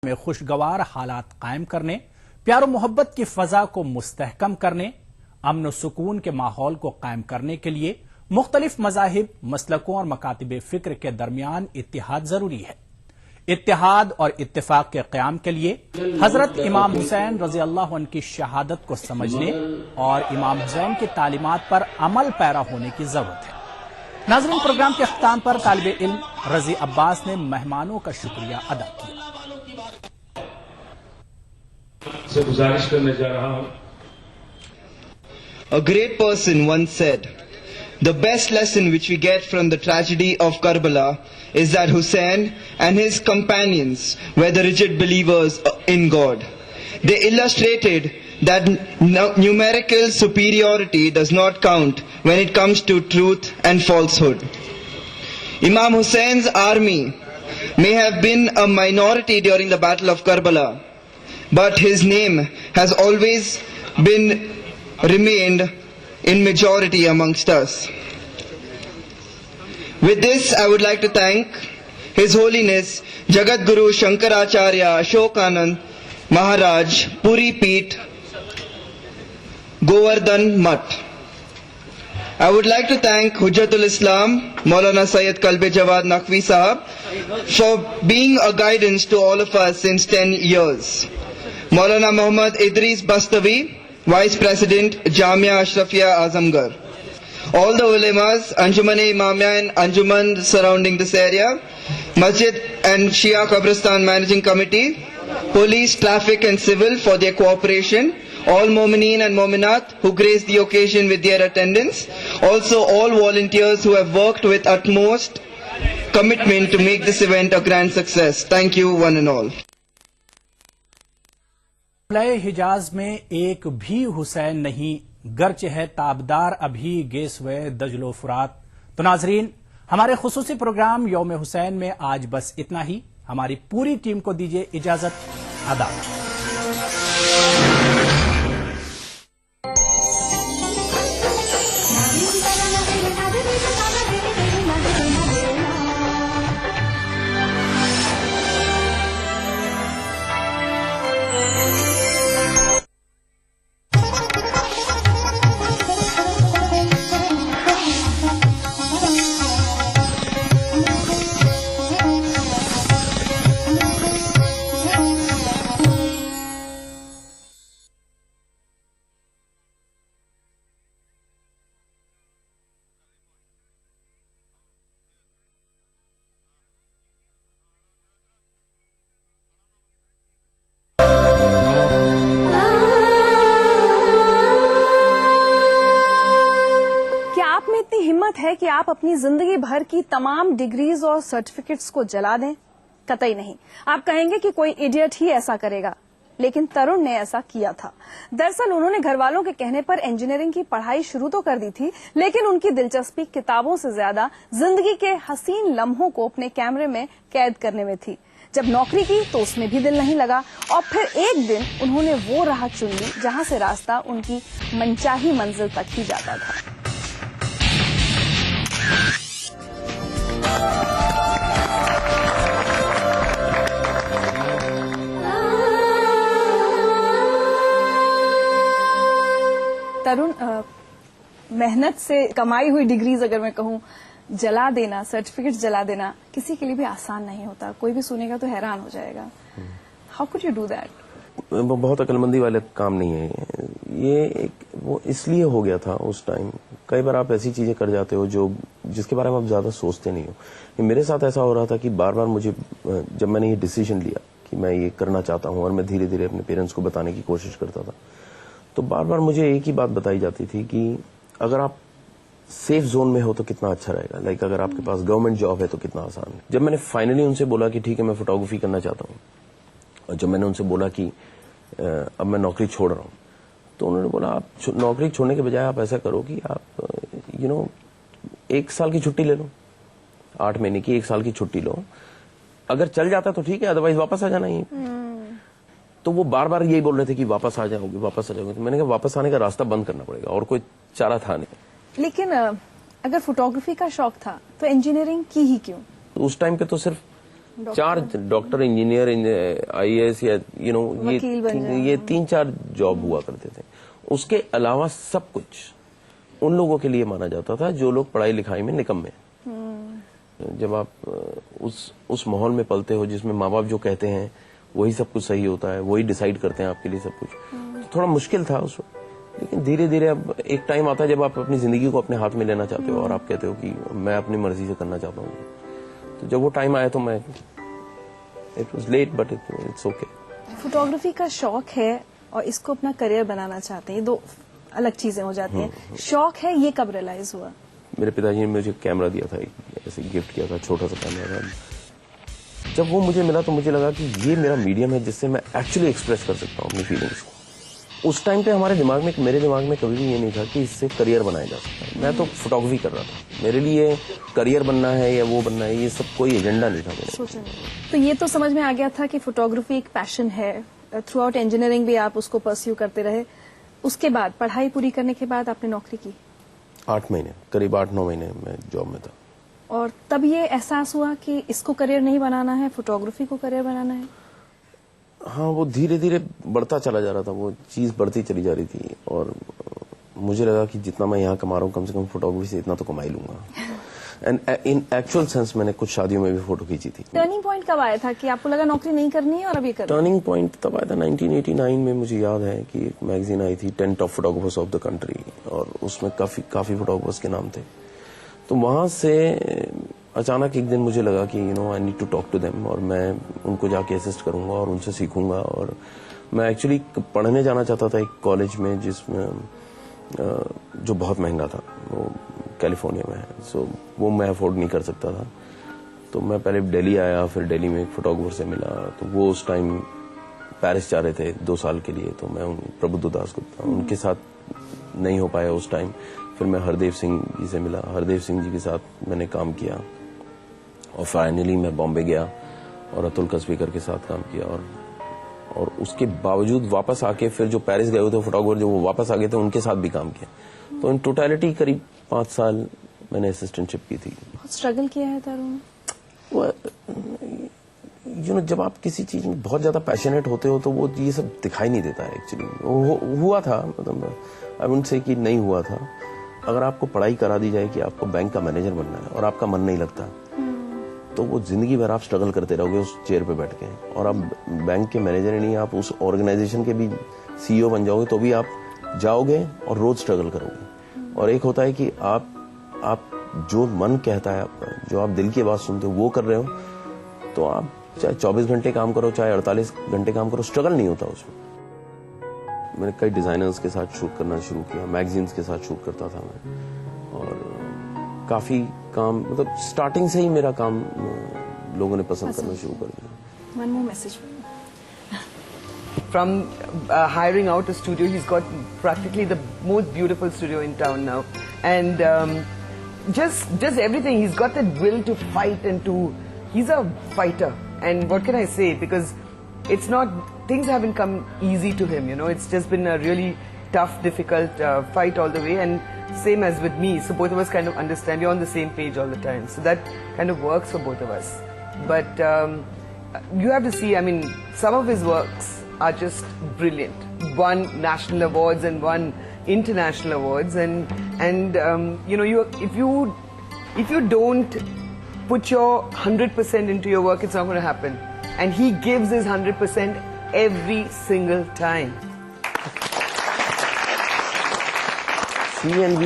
में खुशगवार हालात कायम करने, प्यार मोहब्बत की फजा को मुस्तहकम करने, अमन सुकून के माहौल को कायम करने के लिए मुख्तलिफ मजाहिब, मसलकों और मकातिब फिक्र के दरमियान इत्तिहाद जरूरी है। इत्तिहाद और इत्तिफाक के क़याम के लिए हजरत इमाम हुसैन रज़ी अल्लाह अन्हु की शहादत को समझने और इमाम हुसैन की तालीमात पर अमल पैरा होने की जरूरत है। नाज़रीन, प्रोग्राम के अख्ताम पर तालिबे इल्म रजी अब्बास ने मेहमानों का शुक्रिया अदा किया। से गुजारिश करने जा रहा हूं। A great person once said, "The best lesson which we get from the tragedy of Karbala is that Hussein and his companions were the rigid believers in God. They illustrated that numerical superiority does not count when it comes to truth and falsehood. Imam Hussein's army may have been a minority during the Battle of Karbala, but his name has always remained in majority amongst us." With this, I would like to thank His Holiness Jagat Guru Shankaracharya Ashokanand Maharaj, Puri Peeth, Govardhan Mutt. I would like to thank Hujjatul Islam Maulana Sayyid Kalbe Jawad Naqvi Sahab for being a guidance to all of us since 10 years. Maulana Muhammad Idris Bastawi, Vice President, Jamia Ashrafia Azamgarh. All the ulemas, Anjuman-e Imamia and Anjuman surrounding this area, Masjid and Shia Qabristan Managing Committee, Police, Traffic and Civil for their cooperation, all Momineen and Mominat who graced the occasion with their attendance, also all volunteers who have worked with utmost commitment to make this event a grand success. Thank you one and all. हिजाज में एक भी हुसैन नहीं, गर्च है ताबदार अभी गेसवे दजलो फुरात। तो नाजरीन, हमारे खुसूसी programme यौम हुसैन में आज बस इतना ही। हमारी पूरी टीम को दीजिए इजाजत। आदाब। हिम्मत है कि आप अपनी जिंदगी भर की तमाम डिग्रीज और सर्टिफिकेट्स को जला दें? कतई नहीं। आप कहेंगे कि कोई इडियट ही ऐसा करेगा, लेकिन तरुण ने ऐसा किया था। दरअसल उन्होंने घर वालों के कहने पर इंजीनियरिंग की पढ़ाई शुरू तो कर दी थी, लेकिन उनकी दिलचस्पी किताबों से ज्यादा जिंदगी के हसीन लम्हों को अपने कैमरे में कैद करने में थी। जब नौकरी की तो उसमें भी दिल नहीं लगा और फिर एक दिन उन्होंने वो राह चुन ली जहां से रास्ता उनकी मनचाही मंजिल तक ही जाता था। तरुण, मेहनत से कमाई हुई डिग्रीज अगर मैं कहूँ जला देना, सर्टिफिकेट जला देना किसी के लिए भी आसान नहीं होता। कोई भी सुनेगा तो हैरान हो जाएगा। How could you do that? बहुत अकलमंदी वाले काम नहीं है ये। वो इसलिए हो गया था उस टाइम। कई बार आप ऐसी चीजें कर जाते हो जो जिसके बारे में आप ज्यादा सोचते नहीं हो। मेरे साथ ऐसा हो रहा था कि बार बार मुझे, जब मैंने ये डिसीजन लिया कि मैं ये करना चाहता हूँ और मैं धीरे धीरे अपने पेरेंट्स को बताने की कोशिश करता था, तो बार बार मुझे एक ही बात बताई जाती थी कि अगर आप सेफ जोन में हो तो कितना अच्छा रहेगा। लाइक अगर आपके पास गवर्नमेंट जॉब है तो कितना आसान है। जब मैंने फाइनली उनसे बोला कि ठीक है मैं फोटोग्राफी करना चाहता हूँ, और जब मैंने उनसे बोला कि अब मैं नौकरी छोड़ रहा हूँ, तो उन्होंने बोला आप नौकरी छोड़ने के बजाय आप ऐसा करो कि आप 1 साल की छुट्टी ले लो, 8 महीने की 1 साल की छुट्टी लो। अगर चल जाता तो ठीक है, अदरवाइज वापस आ जाना ही। तो वो बार बार यही बोल रहे थे कि वापस आ जाओगे, वापस आ जाओगे। तो मैंने कहा वापस आने का रास्ता बंद करना पड़ेगा, और कोई चारा था नहीं। लेकिन अगर फोटोग्राफी का शौक था तो इंजीनियरिंग की ही क्यों? तो उस टाइम पे तो सिर्फ 4 डॉक्टर, इंजीनियर, IAS या वकील बन जाए। ये 3-4 जॉब हुआ करते थे। उसके अलावा सब कुछ उन लोगों के लिए माना जाता था जो लोग पढ़ाई लिखाई में निकम्मे। जब आप उस माहौल में पलते हो जिसमें माँ बाप जो कहते हैं वही सब कुछ सही होता है, वही डिसाइड करते हैं आपके लिए सब कुछ, तो थोड़ा मुश्किल था उस वक्त। लेकिन धीरे धीरे अब एक टाइम आता है जब आप अपनी जिंदगी को अपने हाथ में लेना चाहते हो और आप कहते हो कि मैं अपनी मर्जी से करना चाहता हूँ। तो जब वो टाइम आया तो मैं, it was late but it's okay. Photography का शौक है और इसको अपना करियर बनाना चाहते हैं, ये दो अलग चीजें हो जाती हैं। शौक है, ये कब रियलाइज हुआ? मेरे पिताजी ने मुझे कैमरा दिया था, एक ऐसे गिफ्ट किया था, छोटा सा कैमरा था। जब वो मुझे मिला तो मुझे लगा कि ये मेरा मीडियम है जिससे मैं एक्चुअली एक्सप्रेस कर सकता हूँ अपनी फीलिंग्स को। उस टाइम पे मेरे दिमाग में कभी भी ये नहीं था कि इससे करियर बनाया जा सकता है। मैं तो फोटोग्राफी कर रहा था, मेरे लिए करियर बनना है या वो बनना है ये सब कोई एजेंडा नहीं था मेरे। तो ये तो समझ में आ गया था कि फोटोग्राफी एक पैशन है। थ्रू आउट इंजीनियरिंग भी आप उसको परस्यू करते रहे। उसके बाद पढ़ाई पूरी करने के बाद आपने नौकरी की? 8 महीने, करीब 8-9 महीने मैं जॉब में था। और तब ये एहसास हुआ कि इसको करियर नहीं बनाना है, फोटोग्राफी को करियर बनाना है? हाँ, वो धीरे धीरे बढ़ता चला जा रहा था, वो चीज बढ़ती चली जा रही थी और मुझे लगा कि जितना मैं यहाँ कमा रहा हूँ कम से कम फोटोग्राफी से इतना तो कमा ही लूंगा। एंड इन एक्चुअल सेंस मैंने कुछ शादियों में भी फोटो खींची थी। टर्निंग पॉइंट कब आया था कि आपको लगा नौकरी नहीं करनी है और अब ये करना? टर्निंग पॉइंट तब आया था 1989 में। मुझे याद है कि एक मैगजीन आई थी 10 top photographers of the country और उसमें काफी फोटोग्राफर्स के नाम थे। तो वहां से अचानक एक दिन मुझे लगा कि I need to talk to them और मैं उनको जाके असिस्ट करूंगा और उनसे सीखूंगा। और मैं एक्चुअली पढ़ने जाना चाहता था एक कॉलेज में जिसमें जो बहुत महंगा था, वो कैलिफोर्निया में है। सो वो मैं अफोर्ड नहीं कर सकता था। तो मैं पहले दिल्ली आया, फिर दिल्ली में एक फोटोग्राफर से मिला। तो वो उस टाइम पेरिस जा रहे थे 2 साल के लिए। तो मैं प्रबुद्ध दास गुप्ता उनके साथ नहीं हो पाया उस टाइम। फिर मैं हरदेव सिंह जी से मिला, हरदेव सिंह जी के साथ मैंने काम किया और फाइनली मैं बॉम्बे गया और अतुल कसबेकर के साथ काम किया। और उसके बावजूद वापस आके फिर जो पेरिस गए हुए थे फोटोग्राफर जो वो वापस आ गए थे उनके साथ भी काम किया। तो इन टोटलिटी करीब 5 साल मैंने असिस्टेंटशिप की थी। बहुत स्ट्रगल किया है तरुण? जब आप किसी चीज में बहुत ज्यादा पैशनेट होते हो तो वो ये सब दिखाई नहीं देता है एक्चुअली। हुआ था, मतलब आई वुडंट से कि नहीं हुआ था। अगर आपको पढ़ाई करा दी जाए कि आपको बैंक का मैनेजर बनना है और आपका मन नहीं लगता तो वो जिंदगी भर आप स्ट्रगल करते रहोगे उस चेयर पे बैठ के। और आप बैंक के मैनेजर ही नहीं, आप उस ऑर्गेनाइजेशन के भी CEO बन जाओगे तो भी आप जाओगे और रोज स्ट्रगल करोगे। और एक होता है कि आप जो मन कहता है आपका, जो आप दिल की बात सुनते हो वो कर रहे हो, तो आप चाहे 24 घंटे काम करो चाहे 48 घंटे काम करो, स्ट्रगल नहीं होता उसमें। मैंने कई डिजाइनर्स के साथ शूट करना शुरू किया, मैगजीन्स के साथ शूट करता था मैं। और काफी काम, मतलब स्टार्टिंग से ही मेरा काम लोगों ने पसंद करना शुरू कर दिया। One more message. From hiring out a studio, he's got practically the most beautiful studio in town now, and just everything. He's got that will to fight and to. He's a fighter, and what can I say? Because it's not, things haven't come easy to him. It's just been a really tough, difficult fight all the way, and same as with me. So both of us kind of understand. We're on the same page all the time. So that kind of works for both of us. But you have to see. I mean, some of his works are just brilliant. Won national awards and won international awards, and if you don't put your 100% into your work, it's not going to happen. And he gives his 100% every single time. She and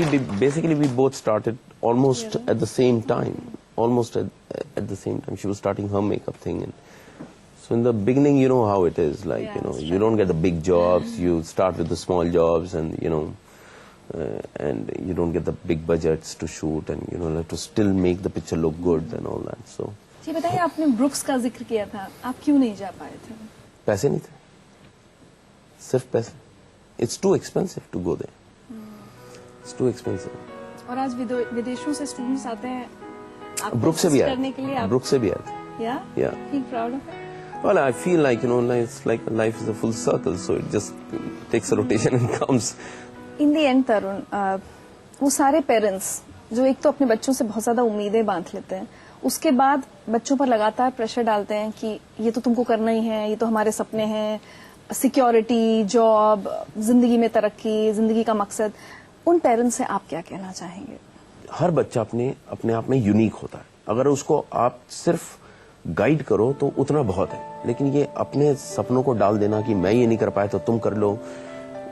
we both started almost at the same time. Almost at the same time. She was starting her makeup thing. And so in the beginning, you know how it is. Like, you don't get the big jobs. You start with the small jobs and, and you don't get the big budgets to shoot. And, have to still make the picture look good and all that. So. जी बताइए, आपने brooks का जिक्र किया था, आप क्यों नहीं जा पाए थे? पैसे नहीं थे, सिर्फ पैसे। It's too expensive to go there. It's too expensive. और आज विदेशों से स्टूडेंट्स आते हैं ब्रुक से भी करने के लिए, आए, ब्रुक से भी आए। Yeah. Feel proud of it? Well, I feel like it's like life is a full circle, so it just takes a rotation and comes. In the end, तरुण, वो सारे पेरेंट्स जो एक तो अपने बच्चों से बहुत ज्यादा उम्मीदें बांध लेते हैं उसके बाद बच्चों पर लगातार प्रेशर डालते हैं कि ये तो तुमको करना ही है, ये तो हमारे सपने हैं, सिक्योरिटी, जॉब, जिंदगी में तरक्की, जिंदगी का मकसद, उन पेरेंट्स से आप क्या कहना चाहेंगे? हर बच्चा अपने आप में यूनिक होता है। अगर उसको आप सिर्फ गाइड करो तो उतना बहुत है, लेकिन ये अपने सपनों को डाल देना कि मैं ये नहीं कर पाया तो तुम कर लो,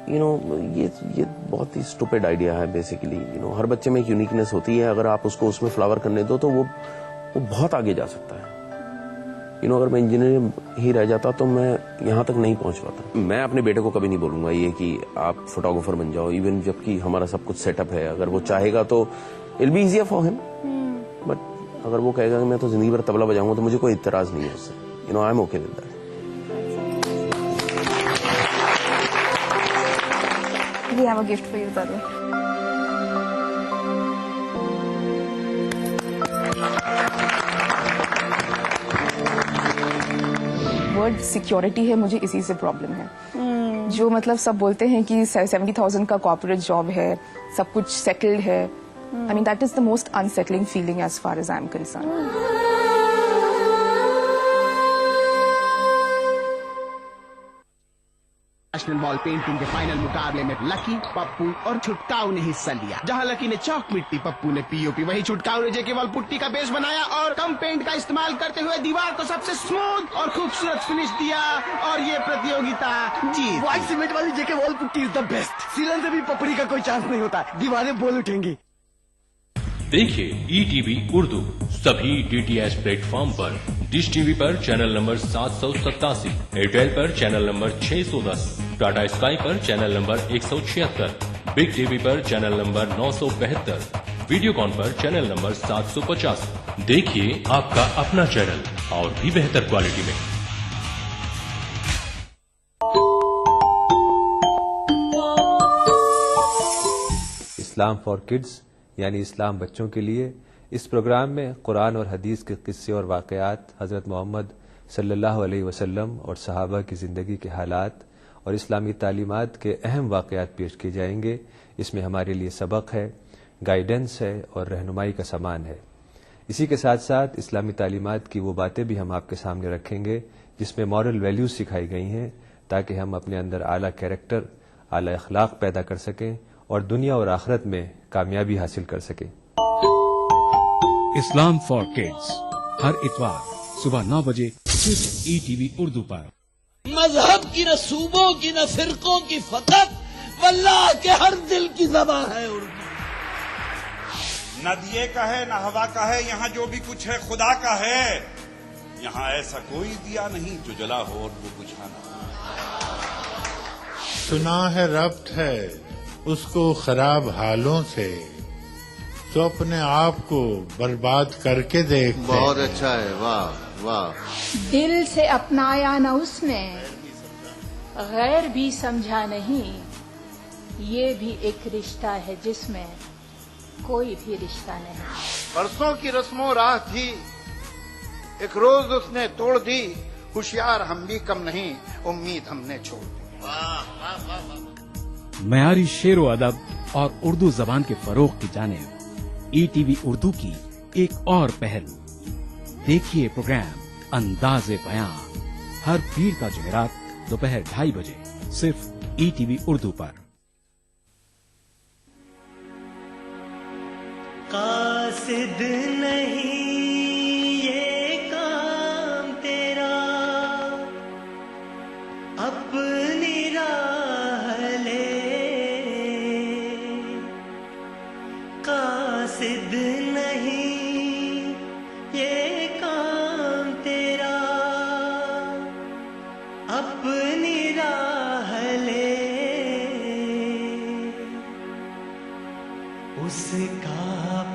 ये बहुत ही स्टूपिड आइडिया है बेसिकली। हर बच्चे में एक यूनिकनेस होती है, अगर आप उसको उसमें फ्लावर करने दो तो वो बहुत आगे जा सकता है। अगर मैं इंजीनियर ही रह जाता तो मैं यहाँ तक नहीं पहुंच पाता। मैं अपने बेटे को कभी नहीं बोलूंगा ये कि आप फोटोग्राफर बन जाओ, इवन जबकि हमारा सब कुछ सेटअप है। अगर वो चाहेगा तो it be easier for him, but अगर वो कहेगा कि मैं तो जिंदगी भर तबला बजाऊंगा तो मुझे कोई इतराज नहीं है उससे। I am okay with that. We have a gift for you, Tarun. Word security है, मुझे इसी से प्रॉब्लम है। जो मतलब सब बोलते हैं कि 70,000 का कॉर्पोरेट जॉब है, सब कुछ सेटल्ड है। I mean that is the most unsettling feeling as far as I am concern. National ball painting के फाइनल मुकाबले में लकी, पप्पू और छुटकाऊ ने हिस्सा लिया। जहां लकी ने चौक मिट्टी, पप्पू ने पीओपी, वहीं छुटकाऊ ने जेके बॉल पुट्टी का बेस बनाया और कम पेंट का इस्तेमाल करते हुए दीवार को सबसे स्मूथ और खूबसूरत फिनिश दिया और ये प्रतियोगिता जीत। व्हाइट सीमेंट वाली JK wall putty is the best. सीलन से भी पपड़ी का कोई चांस नहीं होता, दीवारें बोल उठेंगी। देखिए ETV उर्दू सभी DTH प्लेटफॉर्म पर, डिश टीवी पर चैनल नंबर 787, एयरटेल पर चैनल नंबर 610, टाटा स्काई पर चैनल नंबर 176, बिग टीवी पर चैनल नंबर 972, वीडियोकॉन पर चैनल नंबर 750। देखिए आपका अपना चैनल और भी बेहतर क्वालिटी में। इस्लाम फॉर किड्स यानी इस्लाम बच्चों के लिए, इस प्रोग्राम में कुरान और हदीस के किस्से और वाक़यात, हज़रत मोहम्मद सल्लल्लाहु अलैहि वसल्लम और सहाबा की ज़िंदगी के हालात और इस्लामी तालीमात के अहम वाक़यात पेश किए जाएंगे। इसमें हमारे लिए सबक है, गाइडेंस है और रहनुमाई का सामान है। इसी के साथ साथ इस्लामी तालीमात की वो बातें भी हम आपके सामने रखेंगे जिसमें मॉरल वैल्यूज़ सिखाई गई हैं, ताकि हम अपने अंदर आला कैरेक्टर, आला अखलाक पैदा कर सकें और दुनिया और आखिरत में कामयाबी हासिल कर सकें। इस्लाम फॉर किड्स हर इतवार सुबह 9 बजे सिर्फ ETV उर्दू पर। मजहब की न सूबों की न फिरकों की फकत, वल्लाह के हर दिल की ज़बां है उर्दू। न दिए का है न हवा का है, यहाँ जो भी कुछ है खुदा का है। यहाँ ऐसा कोई दिया नहीं जो जला हो और वो बुझाना। सुना है रब्त है उसको खराब हालों से, तो अपने आप को बर्बाद करके देखते। बहुत अच्छा है, वाह वाह। दिल से अपनाया न उसने, गैर भी समझा नहीं, ये भी एक रिश्ता है जिसमें कोई भी रिश्ता नहीं। बरसों की रस्मों राह थी, एक रोज उसने तोड़ दी, होशियार हम भी कम नहीं, उम्मीद हमने छोड़ दी। वाह वाह वाह वाह। मयारी शेर व अदब और उर्दू जबान के फरोग की जानिब ETV उर्दू की एक और पहल। देखिए प्रोग्राम अंदाज़े बयां हर पीर का जुमेरात दोपहर 2:30 बजे सिर्फ ETV उर्दू पर। कासिद नहीं ये काम तेरा, अपनी राह ले। कासिद नहीं ये काम तेरा, अपनी राह ले। उसका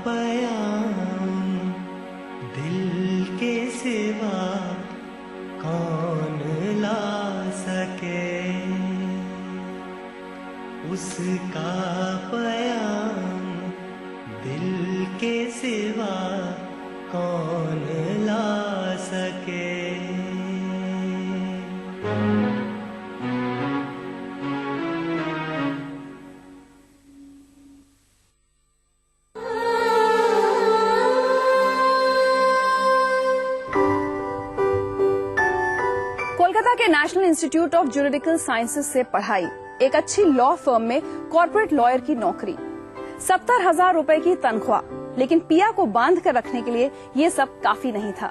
पयाम दिल के सिवा कौन ला सके। उसका पयाम दिल के सिवा कौन ला सके। इंस्टीट्यूट ऑफ जुरिडिकल साइंसेज से पढ़ाई, एक अच्छी लॉ फर्म में कॉर्पोरेट लॉयर की नौकरी, 70,000 रुपए की तनख्वाह। लेकिन पिया को बांध कर रखने के लिए ये सब काफी नहीं था।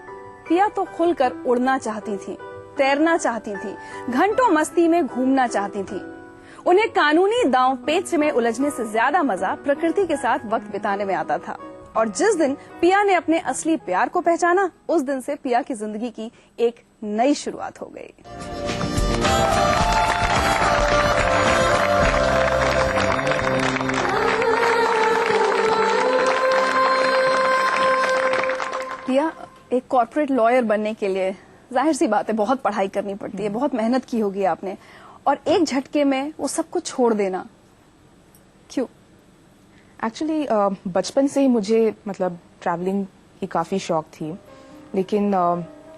पिया तो खुलकर उड़ना चाहती थी, तैरना चाहती थी, घंटों मस्ती में घूमना चाहती थी। उन्हें कानूनी दांव पेच में उलझने से ज्यादा मजा प्रकृति के साथ वक्त बिताने में आता था। और जिस दिन पिया ने अपने असली प्यार को पहचाना, उस दिन से पिया की जिंदगी की एक नई शुरुआत हो गई। पिया, एक कॉर्पोरेट लॉयर बनने के लिए जाहिर सी बात है बहुत पढ़ाई करनी पड़ती है, बहुत मेहनत की होगी आपने, और एक झटके में वो सब कुछ छोड़ देना, क्यों? एक्चुअली बचपन से ही मुझे मतलब ट्रैवलिंग की काफ़ी शौक थी, लेकिन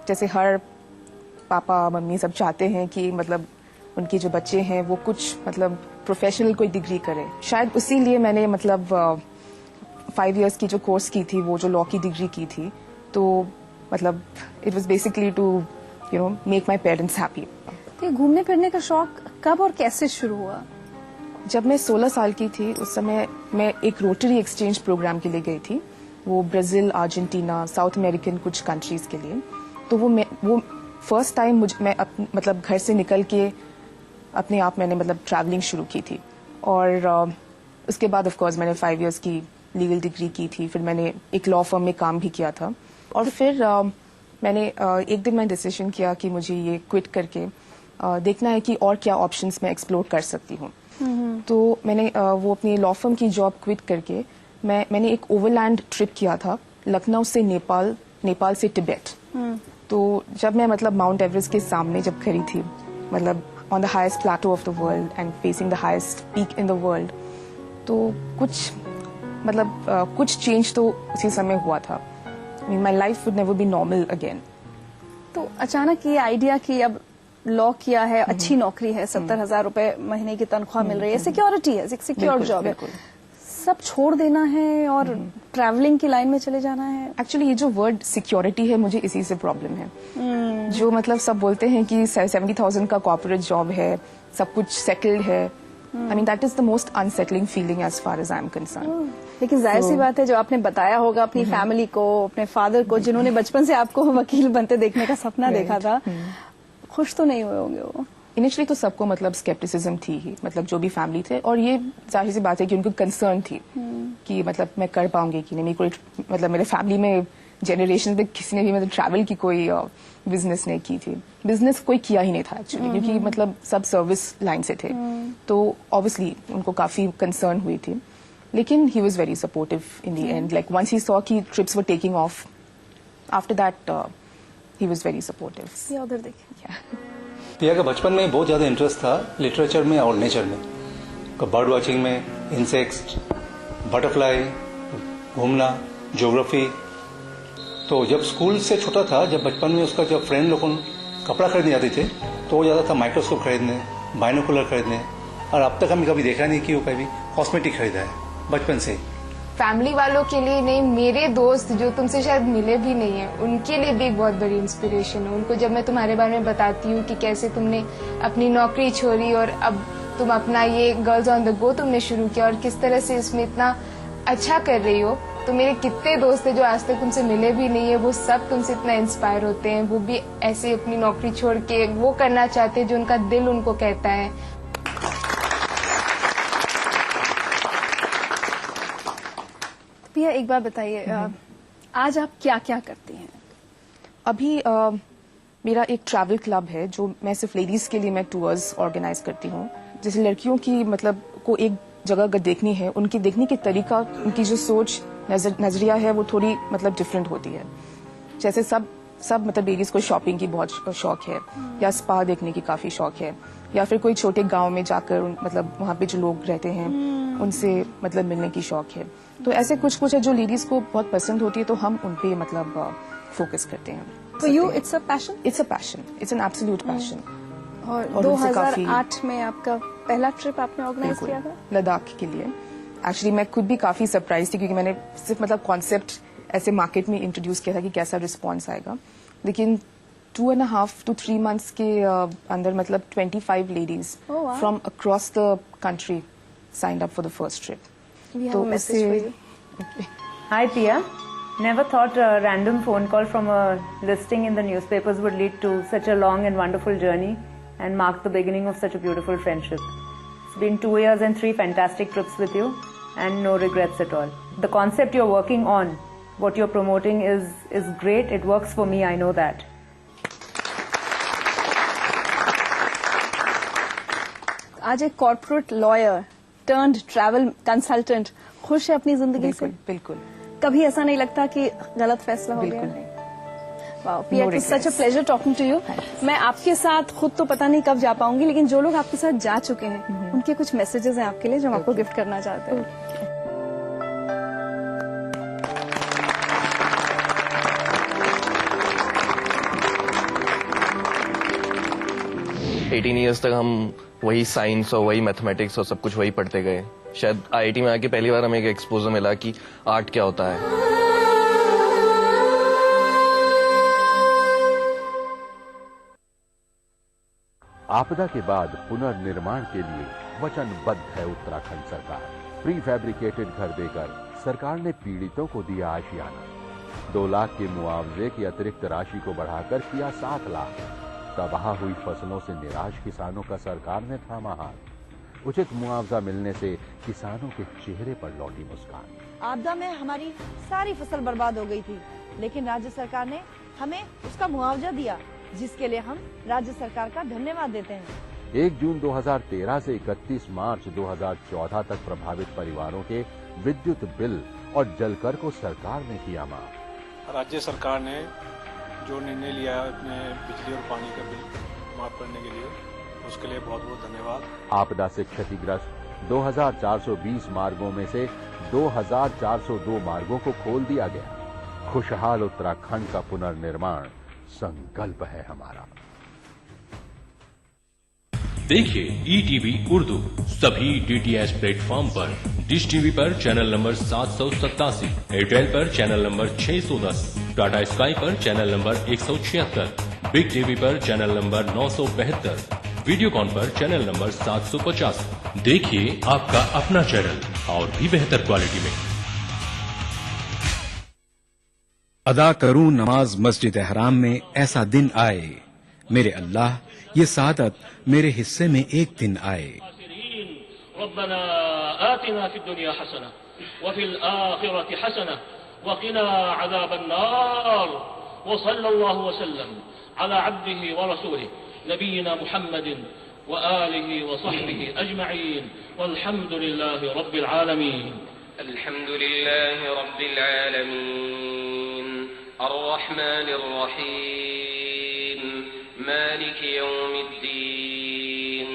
जैसे हर पापा मम्मी सब चाहते हैं कि मतलब उनके जो बच्चे हैं वो कुछ मतलब प्रोफेशनल कोई डिग्री करें। शायद उसी लिए मैंने मतलब 5 इयर्स की जो कोर्स की थी, वो जो लॉ की डिग्री की थी, तो मतलब it was basically to make my parents happy. तो घूमने फिरने का शौक कब और कैसे शुरू हुआ? जब मैं 16 साल की थी उस समय मैं एक रोटरी एक्सचेंज प्रोग्राम के लिए गई थी, वो ब्राजील, अर्जेंटीना, साउथ अमेरिकन कुछ कंट्रीज के लिए। तो वो फर्स्ट टाइम मैं मतलब घर से निकल के अपने आप मैंने मतलब ट्रैवलिंग शुरू की थी। और उसके बाद ऑफ कोर्स मैंने 5 इयर्स की लीगल डिग्री की थी, फिर मैंने एक लॉ फर्म में काम भी किया था। और फिर मैंने एक दिन मैं डिसीजन किया कि मुझे ये क्विट करके देखना है कि और क्या ऑप्शंस मैं एक्सप्लोर कर सकती हूँ। तो मैंने वो अपनी लॉ फर्म की जॉब क्विट करके मैंने एक ओवरलैंड ट्रिप किया था, लखनऊ से नेपाल, नेपाल से तिब्बत। तो जब मैं मतलब माउंट एवरेस्ट के सामने जब खड़ी थी, मतलब on the highest plateau of the world and facing the highest peak in the world, तो कुछ चेंज तो उसी समय हुआ था। My life would never be normal again. तो अचानक ये आइडिया कि अब लॉ किया है, अच्छी नौकरी है, 70,000 रुपए महीने की तनख्वाह मिल रही है, सिक्योरिटी है, सिक्योर जॉब है, सब छोड़ देना है और ट्रैवलिंग की लाइन में चले जाना है। एक्चुअली ये जो वर्ड सिक्योरिटी है, मुझे इसी से प्रॉब्लम है। जो मतलब सब बोलते हैं कि 70,000 का कॉर्पोरेट जॉब है, सब कुछ सेटल्ड है। I mean that is the most unsettling feeling as far as I am concern. लेकिन जाहिर सी बात है, जो आपने बताया होगा अपनी फैमिली को, अपने फादर को, जिन्होंने बचपन से आपको वकील बनते देखने का सपना देखा था, खुश तो नहीं हुए होंगे वो? इनिशियली तो सबको मतलब स्केप्टिसिज्म थी ही, मतलब जो भी फैमिली थे, और ये जाहिर सी बात है कि उनको कंसर्न थी कि मतलब मैं कर पाऊंगी कि नहीं। मतलब मेरे फैमिली में जनरेशन में किसी ने भी मतलब ट्रैवल की कोई बिजनेस नहीं की थी, बिजनेस कोई किया ही नहीं था एक्चुअली, क्योंकि मतलब सब सर्विस लाइन से थे। तो ऑब्वियसली उनको काफी कंसर्न हुई थी, लेकिन he was very supportive in the end. Like once he saw कि trips were taking off, after that he was very supportive. उधर देखिए, पिया का बचपन में बहुत ज़्यादा इंटरेस्ट था लिटरेचर में और नेचर में, बर्ड वॉचिंग में, इंसेक्ट्स, बटरफ्लाई, घूमना, ज्योग्राफी। तो जब स्कूल से छोटा था, जब बचपन में उसका जब फ्रेंड लोग कपड़ा खरीदने जाते थे, तो वो ज़्यादा था माइक्रोस्कोप खरीदने, बाइनोकुलर खरीदने, और अब तक हमें कभी देखा नहीं कि वो कभी कॉस्मेटिक खरीदा है बचपन से। फैमिली वालों के लिए नहीं, मेरे दोस्त जो तुमसे शायद मिले भी नहीं है, उनके लिए भी एक बहुत बड़ी इंस्पिरेशन है। उनको जब मैं तुम्हारे बारे में बताती हूँ कि कैसे तुमने अपनी नौकरी छोड़ी और अब तुम अपना ये गर्ल्स ऑन द गो तुमने शुरू किया और किस तरह से इसमें इतना अच्छा कर रही हो, तो मेरे कितने दोस्त हैं जो आज तक तुमसे मिले भी नहीं है, वो सब तुमसे इतना इंस्पायर होते हैं। वो भी ऐसे अपनी नौकरी छोड़ के वो करना चाहते हैं जो उनका दिल उनको कहता है। पिया, एक बात बताइए, आज आप क्या क्या करती हैं? अभी मेरा एक ट्रैवल क्लब है, जो मैं सिर्फ लेडीज के लिए मैं टूर्स ऑर्गेनाइज करती हूँ। जैसे लड़कियों की मतलब को एक जगह अगर देखनी है, उनकी देखने की तरीका, उनकी जो सोच नजरिया है, वो थोड़ी मतलब डिफरेंट होती है। जैसे सब मतलब लेडीज को शॉपिंग की बहुत शौक है, या स्पा देखने की काफी शौक है, या फिर कोई छोटे गांव में जाकर मतलब वहाँ पे जो लोग रहते हैं उनसे मतलब मिलने की शौक है। तो ऐसे कुछ है जो लेडीज को बहुत पसंद होती है, तो हम उन पे मतलब फोकस करते हैं। For you, it's a passion? It's a passion. It's an absolute passion. और 2008 में आपका पहला ट्रिप आपने ऑर्गेनाइज किया था लद्दाख के लिए। एक्चुअली मैं खुद भी काफी सरप्राइज थी, क्योंकि मैंने सिर्फ मतलब कॉन्सेप्ट ऐसे मार्केट में इंट्रोड्यूस किया था कि कैसा रिस्पॉन्स आएगा, लेकिन 2.5 to 3 months के अंदर मतलब 25 ladies Oh, wow. from across the country signed up for the first trip. We have a message for you. Hi Pia. Never thought a random phone call from a listing in the newspapers would lead to such a long and wonderful journey and mark the beginning of such a beautiful friendship. It's been 2 years and 3 fantastic trips with you and no regrets at all. The concept you're working on, what you're promoting is great. It works for me, I know that. आज एक corporate lawyer turned travel consultant खुश है अपनी जिंदगी से? बिल्कुल। कभी ऐसा नहीं लगता कि गलत फैसला हो गया? Wow Piya, it was such a pleasure talking to you. मैं आपके साथ खुद तो पता नहीं कब जा पाऊंगी, लेकिन जो लोग आपके साथ जा चुके हैं उनके कुछ मैसेजेस हैं आपके लिए जो हम आपको गिफ्ट करना चाहते हैं। 18 ईयर्स तक हम वही साइंस और वही मैथमेटिक्स और सब कुछ वही पढ़ते गए। शायद आईआईटी में आके पहली बार हमें एक एक्सपोजर मिला कि आर्ट क्या होता है। आपदा के बाद पुनर्निर्माण के लिए वचनबद्ध है उत्तराखंड सरकार। प्री फैब्रिकेटेड घर देकर सरकार ने पीड़ितों को दिया आशियाना। 2 लाख के मुआवजे की अतिरिक्त राशि को बढ़ाकर किया 7 लाख। तबाह हुई फसलों से निराश किसानों का सरकार ने थामा हाथ। उचित मुआवजा मिलने से किसानों के चेहरे पर लौटी मुस्कान। आपदा में हमारी सारी फसल बर्बाद हो गई थी, लेकिन राज्य सरकार ने हमें उसका मुआवजा दिया, जिसके लिए हम राज्य सरकार का धन्यवाद देते हैं। 1 जून 2013 से 31 मार्च 2014 तक प्रभावित परिवारों के विद्युत बिल और जलकर को सरकार ने किया माफ। राज्य सरकार ने जो निर्णय लिया है अपने बिजली और पानी का बिल माफ करने के लिए, उसके लिए बहुत बहुत धन्यवाद। आपदा से क्षतिग्रस्त 2420 मार्गों में से 2402 मार्गों को खोल दिया गया। खुशहाल उत्तराखंड का पुनर्निर्माण संकल्प है हमारा। देखिए ईटीवी उर्दू सभी डीटीएच प्लेटफॉर्म पर। डिश टीवी पर चैनल नंबर 787, एयरटेल पर चैनल नंबर 610, टाटा स्काई पर चैनल नंबर 176, बिग टीवी पर चैनल नंबर 972, वीडियोकॉन पर चैनल नंबर 750। देखिए आपका अपना चैनल और भी बेहतर क्वालिटी में। अदा करूं नमाज मस्जिद हराम में, ऐसा दिन आए मेरे अल्लाह, ये सादत मेरे हिस्से में एक दिन आए। रब्बना आतिना फिद दुनिया हसना व फिल आखिरति हसना व क़िना अज़ाबन नार व सल्लल्लाहु वसल्लम अला अब्दिही व रसूलिही नबीना मुहम्मदिन व आलिही व सहबिही अजमईन वल्हम्दुलिल्लाहि रब्बिल आलमीन। अल्हम्दुलिल्लाहि रब्बिल आलमीन अर्रहमानिर रहीम मालिक यौमिद्दीन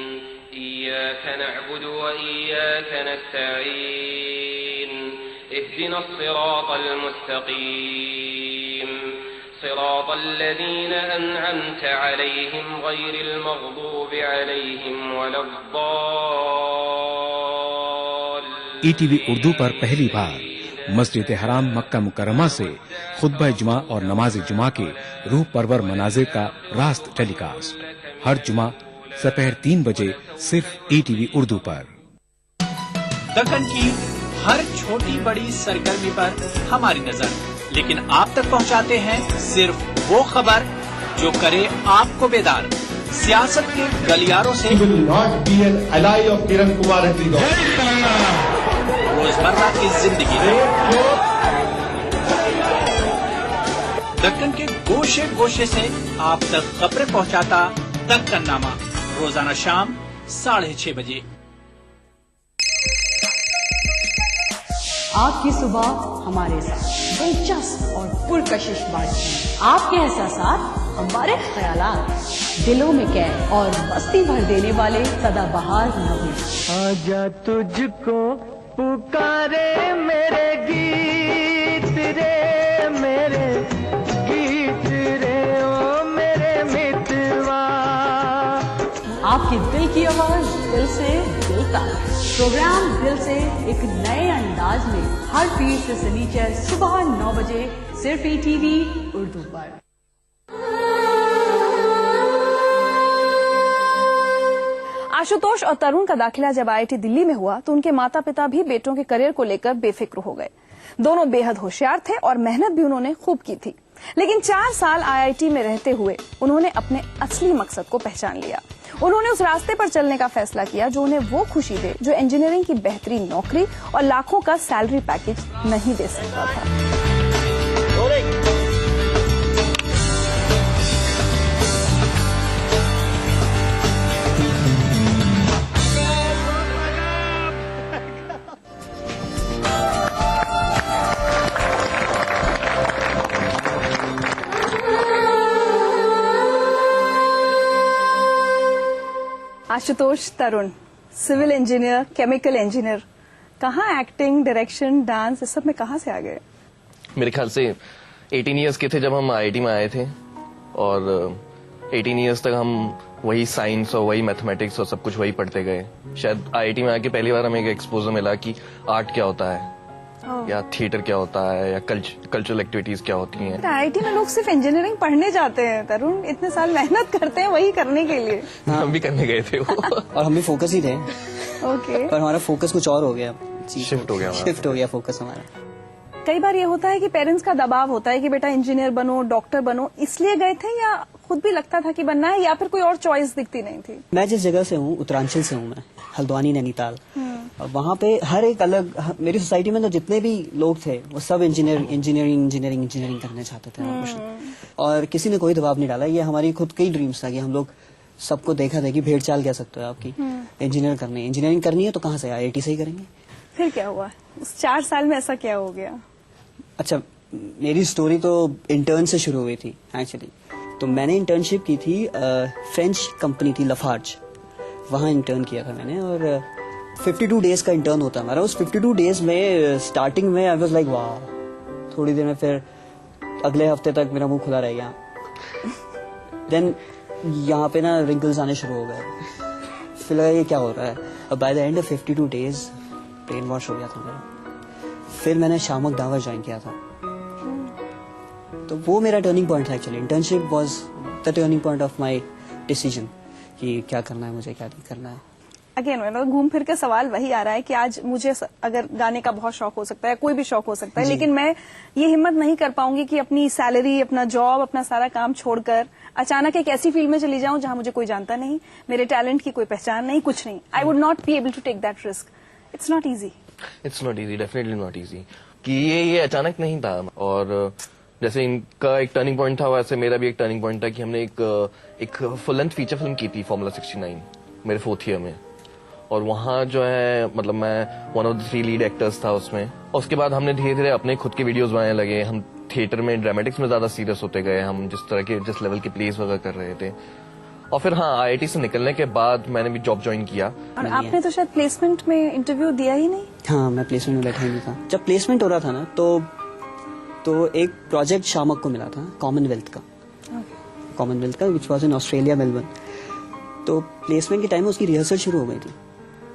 इय्याक नअबुदु व इय्याक नस्तईन इहदिनस सिरातल मुस्तकीम सिरातल लज़ीना अनअमत अलैहिम गैरिल मग़दूबि अलैहिम वलद्दाल्लीन। ईटीवी उर्दू पर पहली बार मस्जिद हराम मक्का मुकर्रमा से खुतबा जुमा और नमाज जुमा के रूह परवर मनाजिर का रास्त टेलीकास्ट हर जुमा दोपहर 3 बजे सिर्फ ईटीवी उर्दू पर। दक्कन की हर छोटी बड़ी सरगर्मी पर हमारी नजर, लेकिन आप तक पहुंचाते हैं सिर्फ वो खबर जो करे आपको बेदार। सियासत के गलियारों से रोजमर्रा की जिंदगी में, दक्कन के गोशे गोशे से आप तक खबरें पहुंचाता दक्कन नामा, रोजाना शाम 6:30 बजे। आपकी सुबह हमारे साथ दिलचस्प और पुरकशिश बातचीत, आपके एहसासात हमारे ख्यालात, दिलों में कैद और मस्ती भर देने वाले सदाबहार नगमे। आजा तुझको पुकारे मेरे गीत रे, मेरे गीत रे ओ मेरे मितवा। आपके दिल की आवाज दिल से दिल तक। प्रोग्राम दिल से एक नए अंदाज में हर पीर से शनिचर सुबह 9 बजे सिर्फ ईटीवी उर्दू पर। आशुतोष और तरुण का दाखिला जब IIT दिल्ली में हुआ तो उनके माता पिता भी बेटों के करियर को लेकर बेफिक्र हो गए। दोनों बेहद होशियार थे और मेहनत भी उन्होंने खूब की थी, लेकिन 4 साल IIT में रहते हुए उन्होंने अपने असली मकसद को पहचान लिया। उन्होंने उस रास्ते पर चलने का फैसला किया जो उन्हें वो खुशी दे जो इंजीनियरिंग की बेहतरीन नौकरी और लाखों का सैलरी पैकेज नहीं दे सकता था। आशुतोष, तरुण, सिविल इंजीनियर, केमिकल इंजीनियर, कहाँ एक्टिंग, डायरेक्शन, डांस, इस सब में कहाँ से आ गए? मेरे ख्याल से 18 इयर्स के थे जब हम IIT में आए थे और 18 इयर्स तक हम वही साइंस और वही मैथमेटिक्स और सब कुछ वही पढ़ते गए। शायद IIT में आके पहली बार हमें एक एक्सपोजर मिला कि आर्ट क्या होता है या थिएटर क्या होता है या कल्चरल एक्टिविटीज क्या होती हैं। IIT में लोग सिर्फ इंजीनियरिंग पढ़ने जाते हैं तरुण, इतने साल मेहनत करते हैं वही करने के लिए। हम भी करने गए थे वो और हम भी फोकस ही थे। ओके। पर हमारा फोकस कुछ और हो गया, शिफ्ट हो गया फोकस हमारा। कई बार ये होता है कि पेरेंट्स का दबाव होता है कि बेटा इंजीनियर बनो, डॉक्टर बनो, इसलिए गए थे या खुद भी लगता था कि बनना है या फिर कोई और चॉइस दिखती नहीं थी? मैं जिस जगह से हूँ, उत्तरांचल से हूँ मैं, हल्द्वानी, नैनीताल। और वहाँ पे हर एक अलग, मेरी सोसाइटी में तो जितने भी लोग थे वो सब इंजीनियरिंग करने चाहते थे। और किसी ने कोई दबाव नहीं डाला, ये हमारी खुद की ड्रीम्स था कि हम लोग सबको देखा था कि भेड़ चाल कह सकते हो आपकी, इंजीनियरिंग करनी है तो कहाँ से, IIT से ही करेंगे। फिर क्या हुआ उस 4 साल में, ऐसा क्या हो गया? अच्छा, मेरी स्टोरी तो इंटर्न से शुरू हुई थी एक्चुअली। तो मैंने इंटर्नशिप की थी, फ्रेंच कंपनी थी लफार्ज, वहाँ इंटर्न किया था मैंने। और 52 डेज का इंटर्न होता हमारा। उस 52 डेज में स्टार्टिंग में आई वाज लाइक वाह, थोड़ी देर में फिर अगले हफ्ते तक मेरा मुंह खुला रह गया। देन यहाँ पे ना रिंकल्स आने शुरू हो गए, फिर लगा ये क्या हो रहा है। अब by the end of 52 days brain wash हो गया था मेरा। फिर मैंने शामक दावा ज्वाइन किया था, तो वो मेरा टर्निंग पॉइंट था actually. Internship was the turning point of my decision कि क्या करना है मुझे, क्या नहीं करना है। अगेन मतलब घूम फिर के सवाल वही आ रहा है कि आज मुझे अगर गाने का बहुत शौक हो सकता है, कोई भी शौक हो सकता है, लेकिन मैं ये हिम्मत नहीं कर पाऊंगी कि अपनी सैलरी, अपना जॉब, अपना सारा काम छोड़कर अचानक एक ऐसी फील्ड में चली जाऊं जहां मुझे कोई जानता नहीं, मेरे टैलेंट की कोई पहचान नहीं, कुछ नहीं। I would not be able to take that risk. It's not easy, definitely not easy. कि ये अचानक नहीं था। और जैसे इनका एक टर्निंग पॉइंट था, वैसे मेरा भी एक टर्निंग पॉइंट था कि हमने एक फुल लेंथ फीचर फिल्म की थी, फॉर्मूला 69, मेरे 4th ईयर में। और वहाँ जो है मतलब मैं one of the 3 lead actors था उसमें। और उसके बाद हमने धीरे धीरे अपने खुद के वीडियोस बनाने लगे। हम थिएटर में, ड्रामेटिक्स में ज्यादा सीरियस होते गए, हम जिस लेवल के प्लेस वगैरह कर रहे थे। और फिर हाँ, IIT से निकलने के बाद मैंने भी जॉब ज्वाइन किया। और आपने तो शायद प्लेसमेंट में इंटरव्यू दिया ही नहीं? हाँ, मैं प्लेसमेंट में बैठा ही नहीं था। जब प्लेसमेंट हो रहा था ना, तो एक प्रोजेक्ट शामक को मिला था कॉमनवेल्थ का, which was in Australia, Melbourne. तो प्लेसमेंट के टाइम में उसकी रिहर्सल शुरू हो गई थी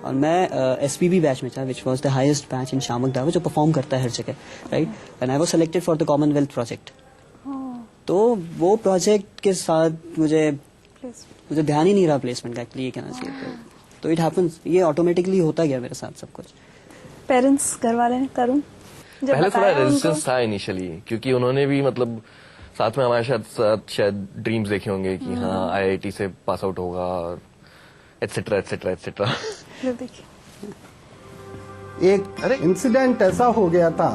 और मैं SPB बैच में था, which was the highest batch in Shiamak Davar, जो परफॉर्म करता है हर जगह, right. And I was selected for the Commonwealth project. तो वो प्रोजेक्ट के साथ मुझे ध्यान ही नहीं रहा प्लेसमेंट का, एक्चुअली ये कहना चाहिए। तो इट हैपेंस, ये ऑटोमेटिकली होता गया मेरे साथ सब कुछ। पेरेंट्स, घर वाले ने, तरुण पहले थोड़ा रेजिस्टेंस था इनिशियली, क्योंकि उन्होंने भी मतलब साथ में हमारे साथ शायद ड्रीम्स देखे होंगे कि हाँ IIT से पास आउट होगा, एटसेट्रा एटसेट्रा एटसेट्रा। एक इंसिडेंट ऐसा हो गया था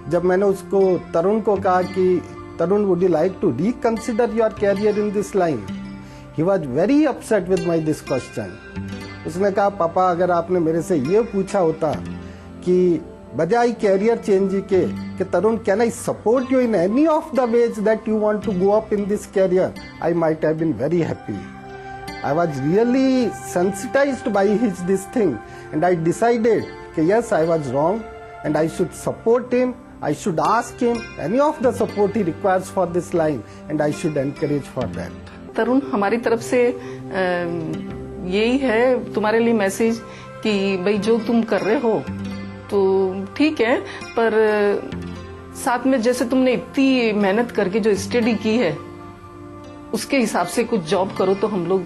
जब मैंने उसको, तरुण को कहा कि Tarun, would you like to reconsider your career in this line? He was very upset with my this question. उसने कहा, पापा अगर आपने मेरे से ये पूछा होता कि बजाय कैरियर चेंज के कि Tarun, can I support you in any of the ways that you want to go up in this career, I might have been very happy. I was really sensitized by this thing, and I decided that yes, I was wrong and I should support him. I should ask him any of the support he requires for this line, and I should encourage for that. तरुण, हमारी तरफ से यही है तुम्हारे लिए message कि भाई जो तुम कर रहे हो तो ठीक है, पर साथ में जैसे तुमने इतनी मेहनत करके जो स्टडी की है उसके हिसाब से कुछ जॉब करो तो हम लोग